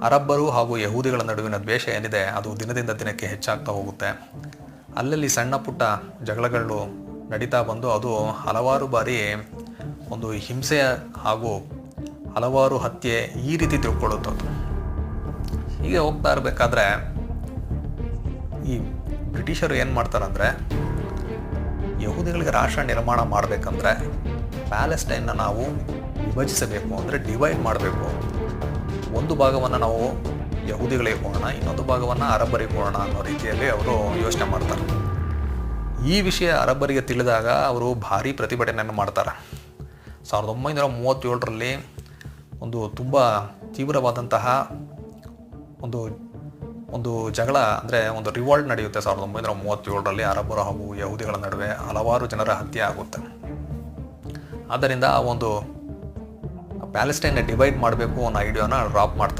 ಅರಬ್ಬರು ಹಾಗೂ ಯಹೂದಿಗಳ ನಡುವಿನ ದ್ವೇಷ ಏನಿದೆ ಅದು ದಿನದಿಂದ ದಿನಕ್ಕೆ ಹೆಚ್ಚಾಗ್ತಾ ಹೋಗುತ್ತೆ. ಅಲ್ಲಲ್ಲಿ ಸಣ್ಣ ಪುಟ್ಟ ಜಗಳಗಳು ನಡೀತಾ ಬಂದು ಅದು ಹಲವಾರು ಬಾರಿ ಒಂದು ಹಿಂಸೆ ಹಾಗೂ ಹಲವಾರು ಹತ್ಯೆ ಈ ರೀತಿ ತಿಳ್ಕೊಳ್ಳುತ್ತದ್ದು. ಹೀಗೆ ಹೋಗ್ತಾ ಇರಬೇಕಾದ್ರೆ ಈ ಬ್ರಿಟಿಷರು ಏನು ಮಾಡ್ತಾರಂದರೆ, ಯಹೂದಿಗಳಿಗೆ ರಾಷ್ಟ್ರ ನಿರ್ಮಾಣ ಮಾಡಬೇಕಂದ್ರೆ ಪ್ಯಾಲೆಸ್ಟೈನ್ನ ನಾವು ವಿಭಜಿಸಬೇಕು, ಅಂದರೆ ಡಿವೈಡ್ ಮಾಡಬೇಕು. ಒಂದು ಭಾಗವನ್ನು ನಾವು ಯಹೂದಿಗಳಿಗೆ ಕೊಡೋಣ, ಇನ್ನೊಂದು ಭಾಗವನ್ನು ಅರಬ್ಬರಿಗೆ ಕೊಡೋಣ ಅನ್ನೋ ರೀತಿಯಲ್ಲಿ ಅವರು ಯೋಚನೆ ಮಾಡ್ತಾರೆ. ಈ ವಿಷಯ ಅರಬ್ಬರಿಗೆ ತಿಳಿದಾಗ ಅವರು ಭಾರೀ ಪ್ರತಿಭಟನೆಯನ್ನು ಮಾಡ್ತಾರೆ. 1937ರಲ್ಲಿ ಒಂದು ತುಂಬ ತೀವ್ರವಾದಂತಹ ಒಂದು ಜಗಳ, ಅಂದರೆ ಒಂದು ರಿವಾಲ್ಟ್ ನಡೆಯುತ್ತೆ. 1937ರಲ್ಲಿ ಅರಬ್ಬರು ಹಾಗೂ ಯಹೂದಿಗಳ ನಡುವೆ ಹಲವಾರು ಜನರ ಹತ್ಯೆ ಆಗುತ್ತೆ. ಆದ್ದರಿಂದ ಆ ಒಂದು ಪ್ಯಾಲೆಸ್ಟೈನ್ನ ಡಿವೈಡ್ ಮಾಡಬೇಕು ಅನ್ನೋ ಐಡಿಯಾನ ಡ್ರಾಪ್ ಮಾಡ್ತಾರೆ.